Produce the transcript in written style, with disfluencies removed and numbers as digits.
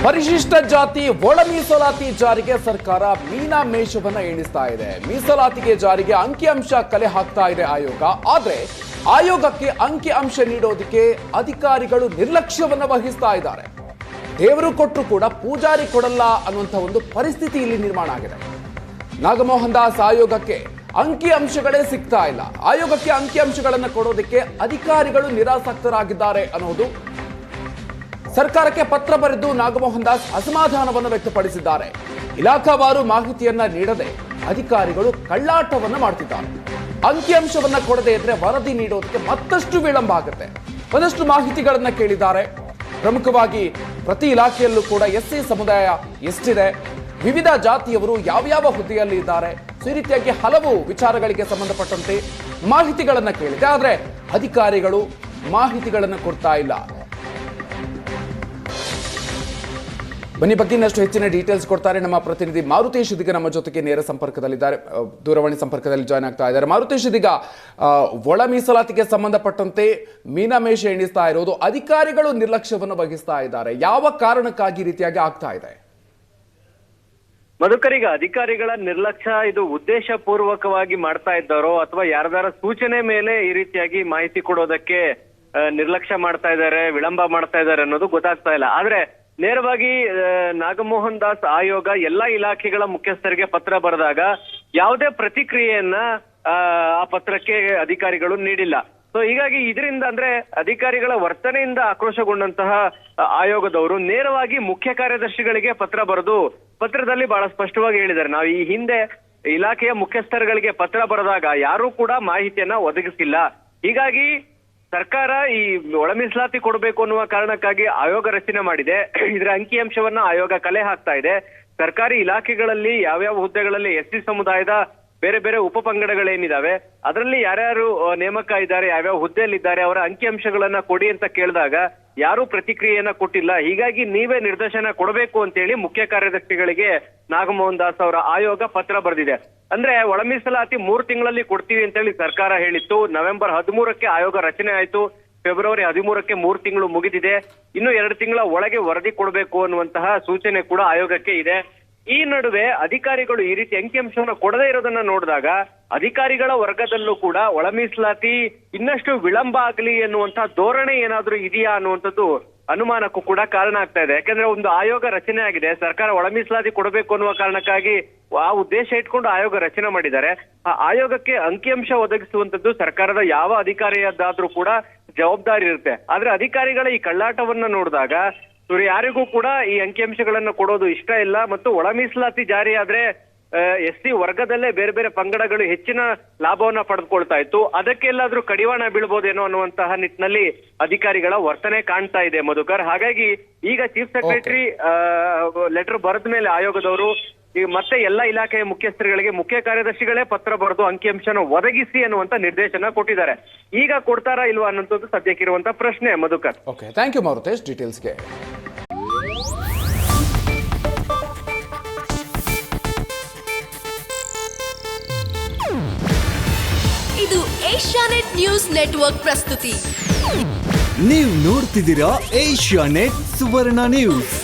ಪರಿಶಿಷ್ಟ ಜಾತಿ ಒಳ ಮೀಸಲಾತಿ ಜಾರಿಗೆ ಸರ್ಕಾರ ಮೀನಾಮೇಷವನ್ನ ಎಣಿಸ್ತಾ ಇದೆ. ಮೀಸಲಾತಿಗೆ ಜಾರಿಗೆ ಅಂಕಿಅಂಶ ಕಲೆ ಹಾಕ್ತಾ ಇದೆ ಆಯೋಗ. ಆದ್ರೆ ಆಯೋಗಕ್ಕೆ ಅಂಕಿಅಂಶ ನೀಡೋದಕ್ಕೆ ಅಧಿಕಾರಿಗಳು ನಿರ್ಲಕ್ಷ್ಯವನ್ನ ವಹಿಸ್ತಾ ಇದ್ದಾರೆ. ದೇವರು ಕೊಟ್ಟರು ಕೂಡ ಪೂಜಾರಿ ಕೊಡಲ್ಲ ಅನ್ನುವಂಥ ಒಂದು ಪರಿಸ್ಥಿತಿ ಇಲ್ಲಿ ನಿರ್ಮಾಣ ಆಗಿದೆ. ನಾಗಮೋಹನ್ ದಾಸ್ ಆಯೋಗಕ್ಕೆ ಅಂಕಿಅಂಶಗಳೇ ಸಿಗ್ತಾ ಇಲ್ಲ. ಆಯೋಗಕ್ಕೆ ಅಂಕಿಅಂಶಗಳನ್ನು ಕೊಡೋದಕ್ಕೆ ಅಧಿಕಾರಿಗಳು ನಿರಾಸಕ್ತರಾಗಿದ್ದಾರೆ ಅನ್ನೋದು ಸರ್ಕಾರಕ್ಕೆ ಪತ್ರ ಬರೆದು ನಾಗಮೋಹನ್ ದಾಸ್ ಅಸಮಾಧಾನವನ್ನು ವ್ಯಕ್ತಪಡಿಸಿದ್ದಾರೆ. ಇಲಾಖಾವಾರು ಮಾಹಿತಿಯನ್ನ ನೀಡದೆ ಅಧಿಕಾರಿಗಳು ಕಳ್ಳಾಟವನ್ನ ಮಾಡ್ತಿದ್ದಾರೆ. ಅಂಕಿಅಂಶವನ್ನ ಕೊಡದೇ ಇದ್ರೆ ವರದಿ ನೀಡೋದಕ್ಕೆ ಮತ್ತಷ್ಟು ವಿಳಂಬ ಆಗುತ್ತೆ. ಒಂದಷ್ಟು ಮಾಹಿತಿಗಳನ್ನ ಕೇಳಿದ್ದಾರೆ. ಪ್ರಮುಖವಾಗಿ ಪ್ರತಿ ಇಲಾಖೆಯಲ್ಲೂ ಕೂಡ ಎಸ್ಸಿ ಸಮುದಾಯ ಎಷ್ಟಿದೆ, ವಿವಿಧ ಜಾತಿಯವರು ಯಾವ್ಯಾವ ಹುದ್ದೆಯಲ್ಲಿ ಇದ್ದಾರೆ, ಈ ರೀತಿಯಾಗಿ ಹಲವು ವಿಚಾರಗಳಿಗೆ ಸಂಬಂಧಪಟ್ಟಂತೆ ಮಾಹಿತಿಗಳನ್ನ ಕೇಳಿದೆ. ಆದ್ರೆ ಅಧಿಕಾರಿಗಳು ಮಾಹಿತಿಗಳನ್ನು ಕೊಡ್ತಾ ಇಲ್ಲ. ಬನ್ನಿ ಬಗ್ಗೆ ಇನ್ನಷ್ಟು ಹೆಚ್ಚಿನ ಡೀಟೇಲ್ಸ್ ಕೊಡ್ತಾರೆ ನಮ್ಮ ಪ್ರತಿನಿಧಿ ಮಾರುತೇಶ್. ಇದೀಗ ನಮ್ಮ ಜೊತೆಗೆ ನೇರ ಸಂಪರ್ಕದಲ್ಲಿದ್ದಾರೆ, ದೂರವಾಣಿ ಸಂಪರ್ಕದಲ್ಲಿ ಜಾಯ್ನ್ ಆಗ್ತಾ ಇದ್ದಾರೆ. ಮಾರುತೇಶ್, ಇದೀಗ ಒಳ ಮೀಸಲಾತಿಗೆ ಸಂಬಂಧಪಟ್ಟಂತೆ ಮೀನಾಮೇಷ ಎಣಿಸ್ತಾ ಇರೋದು, ಅಧಿಕಾರಿಗಳು ನಿರ್ಲಕ್ಷ್ಯವನ್ನು ವಹಿಸ್ತಾ ಇದ್ದಾರೆ. ಯಾವ ಕಾರಣಕ್ಕಾಗಿ ಈ ರೀತಿಯಾಗಿ ಆಗ್ತಾ ಇದೆ? ಮಧುಕರೀಗ ಅಧಿಕಾರಿಗಳ ನಿರ್ಲಕ್ಷ್ಯ ಇದು ಉದ್ದೇಶ ಪೂರ್ವಕವಾಗಿ ಮಾಡ್ತಾ ಇದ್ದಾರೋ ಅಥವಾ ಯಾರದಾರ ಸೂಚನೆ ಮೇಲೆ ಈ ರೀತಿಯಾಗಿ ಮಾಹಿತಿ ಕೊಡೋದಕ್ಕೆ ನಿರ್ಲಕ್ಷ್ಯ ಮಾಡ್ತಾ ಇದ್ದಾರೆ, ವಿಳಂಬ ಮಾಡ್ತಾ ಇದ್ದಾರೆ ಅನ್ನೋದು ಗೊತ್ತಾಗ್ತಾ ಇಲ್ಲ. ಆದ್ರೆ ನೇರವಾಗಿ ನಾಗಮೋಹನ್ ದಾಸ್ ಆಯೋಗ ಎಲ್ಲಾ ಇಲಾಖೆಗಳ ಮುಖ್ಯಸ್ಥರಿಗೆ ಪತ್ರ ಬರೆದಾಗ ಯಾವುದೇ ಪ್ರತಿಕ್ರಿಯೆಯನ್ನ ಆ ಪತ್ರಕ್ಕೆ ಅಧಿಕಾರಿಗಳು ನೀಡಿಲ್ಲ. ಸೊ ಹೀಗಾಗಿ ಇದರಿಂದ ಅಂದ್ರೆ ಅಧಿಕಾರಿಗಳ ವರ್ತನೆಯಿಂದ ಆಕ್ರೋಶಗೊಂಡಂತಹ ಆಯೋಗದವರು ನೇರವಾಗಿ ಮುಖ್ಯ ಕಾರ್ಯದರ್ಶಿಗಳಿಗೆ ಪತ್ರ ಬರೆದು ಪತ್ರದಲ್ಲಿ ಬಹಳ ಸ್ಪಷ್ಟವಾಗಿ ಹೇಳಿದ್ದಾರೆ, ನಾವು ಈ ಹಿಂದೆ ಇಲಾಖೆಯ ಮುಖ್ಯಸ್ಥರುಗಳಿಗೆ ಪತ್ರ ಬರೆದಾಗ ಯಾರೂ ಕೂಡ ಮಾಹಿತಿಯನ್ನ ಒದಗಿಸಿಲ್ಲ. ಹೀಗಾಗಿ ಸರ್ಕಾರ ಈ ಒಳ ಮೀಸಲಾತಿ ಕೊಡಬೇಕು ಅನ್ನುವ ಕಾರಣಕ್ಕಾಗಿ ಆಯೋಗ ರಚನೆ ಮಾಡಿದೆ. ಇದರ ಅಂಕಿಅಂಶವನ್ನ ಆಯೋಗ ಕಲೆ ಹಾಕ್ತಾ ಇದೆ. ಸರ್ಕಾರಿ ಇಲಾಖೆಗಳಲ್ಲಿ ಯಾವ್ಯಾವ ಹುದ್ದೆಗಳಲ್ಲಿ ಎಸ್ಸಿ ಸಮುದಾಯದ ಬೇರೆ ಬೇರೆ ಉಪ ಪಂಗಡಗಳೇನಿದಾವೆ ಅದರಲ್ಲಿ ಯಾರ್ಯಾರು ನೇಮಕ ಇದ್ದಾರೆ, ಯಾವ್ಯಾವ ಹುದ್ದೆಯಲ್ಲಿದ್ದಾರೆ, ಅವರ ಅಂಕಿಅಂಶಗಳನ್ನ ಕೊಡಿ ಅಂತ ಕೇಳಿದಾಗ ಯಾರೂ ಪ್ರತಿಕ್ರಿಯೆಯನ್ನ ಕೊಟ್ಟಿಲ್ಲ. ಹೀಗಾಗಿ ನೀವೇ ನಿರ್ದೇಶನ ಕೊಡಬೇಕು ಅಂತೇಳಿ ಮುಖ್ಯ ಕಾರ್ಯದರ್ಶಿಗಳಿಗೆ ನಾಗಮೋಹನ್ ದಾಸ್ ಅವರ ಆಯೋಗ ಪತ್ರ ಬರೆದಿದೆ. ಅಂದ್ರೆ ಒಳ ಮೀಸಲಾತಿ 3 ತಿಂಗಳಲ್ಲಿ ಕೊಡ್ತೀವಿ ಅಂತೇಳಿ ಸರ್ಕಾರ ಹೇಳಿತ್ತು. ನವೆಂಬರ್ 13ಕ್ಕೆ ಆಯೋಗ ರಚನೆ ಆಯ್ತು. ಫೆಬ್ರವರಿ 13ಕ್ಕೆ 3 ತಿಂಗಳು ಮುಗಿದಿದೆ. ಇನ್ನು 2 ತಿಂಗಳ ಒಳಗೆ ವರದಿ ಕೊಡಬೇಕು ಅನ್ನುವಂತಹ ಸೂಚನೆ ಕೂಡ ಆಯೋಗಕ್ಕೆ ಇದೆ. ಈ ನಡುವೆ ಅಧಿಕಾರಿಗಳು ಈ ರೀತಿ ಅಂಕಿಅಂಶವನ್ನು ಕೊಡದೇ ಇರೋದನ್ನ ನೋಡಿದಾಗ ಅಧಿಕಾರಿಗಳ ವರ್ಗದಲ್ಲೂ ಕೂಡ ಒಳ ಮೀಸಲಾತಿ ಇನ್ನಷ್ಟು ವಿಳಂಬ ಆಗಲಿ ಎನ್ನುವಂತಹ ಧೋರಣೆ ಏನಾದ್ರೂ ಇದೆಯಾ ಅನ್ನುವಂಥದ್ದು ಅನುಮಾನಕ್ಕೂ ಕೂಡ ಕಾರಣ ಆಗ್ತಾ ಇದೆ. ಯಾಕಂದ್ರೆ ಒಂದು ಆಯೋಗ ರಚನೆ ಆಗಿದೆ, ಸರ್ಕಾರ ಒಳ ಮೀಸಲಾತಿ ಕೊಡಬೇಕು ಅನ್ನುವ ಕಾರಣಕ್ಕಾಗಿ ಆ ಉದ್ದೇಶ ಇಟ್ಕೊಂಡು ಆಯೋಗ ರಚನೆ ಮಾಡಿದ್ದಾರೆ. ಆ ಆಯೋಗಕ್ಕೆ ಅಂಕಿಅಂಶ ಒದಗಿಸುವಂತದ್ದು ಸರ್ಕಾರದ ಯಾವ ಅಧಿಕಾರಿಯದ್ದಾದ್ರೂ ಕೂಡ ಜವಾಬ್ದಾರಿ ಇರುತ್ತೆ. ಆದ್ರೆ ಅಧಿಕಾರಿಗಳ ಈ ಕಳ್ಳಾಟವನ್ನ ನೋಡಿದಾಗ ಯಾರಿಗೂ ಕೂಡ ಈ ಅಂಕಿಅಂಶಗಳನ್ನ ಕೊಡೋದು ಇಷ್ಟ ಇಲ್ಲ. ಮತ್ತು ಒಳ ಮೀಸಲಾತಿ ಜಾರಿಯಾದ್ರೆ ಎಸ್ಸಿ ವರ್ಗದಲ್ಲೇ ಬೇರೆ ಬೇರೆ ಪಂಗಡಗಳು ಹೆಚ್ಚಿನ ಲಾಭವನ್ನ ಪಡೆದುಕೊಳ್ತಾ ಇತ್ತು. ಅದಕ್ಕೆಲ್ಲಾದ್ರೂ ಕಡಿವಾಣ ಬೀಳ್ಬೋದೇನೋ ಅನ್ನುವಂತಹ ನಿಟ್ಟಿನಲ್ಲಿ ಅಧಿಕಾರಿಗಳ ವರ್ತನೆ ಕಾಣ್ತಾ ಇದೆ ಮಧುಕರ್. ಹಾಗಾಗಿ ಈಗ ಚೀಫ್ ಸೆಕ್ರೆಟರಿ ಲೆಟರ್ ಬರೆದ ಮೇಲೆ ಆಯೋಗದವರು ಈಗ ಮತ್ತೆ ಎಲ್ಲಾ ಇಲಾಖೆಯ ಮುಖ್ಯಸ್ಥರುಗಳಿಗೆ ಮುಖ್ಯ ಕಾರ್ಯದರ್ಶಿಗಳೇ ಪತ್ರ ಬರೆದು ಅಂಕಿಅಂಶನ ಒದಗಿಸಿ ಅನ್ನುವಂತ ನಿರ್ದೇಶನ ಕೊಟ್ಟಿದ್ದಾರೆ. ಈಗ ಕೊಡ್ತಾರಾ ಇಲ್ವಾ ಅನ್ನೋದು ಸದ್ಯಕ್ಕಿರುವಂತ ಪ್ರಶ್ನೆ Madhukar. Okay, thank you Marutesh ಡೀಟೇಲ್ಸ್ಗೆ. ಇದು ಏಷ್ಯಾನೆಟ್ ನ್ಯೂಸ್ ನೆಟ್ವರ್ಕ್ ಪ್ರಸ್ತುತಿ. ನೀವು ನೋಡ್ತಿದ್ದೀರಾ ಏಷ್ಯಾನೆಟ್ ಸುವರ್ಣ ನ್ಯೂಸ್.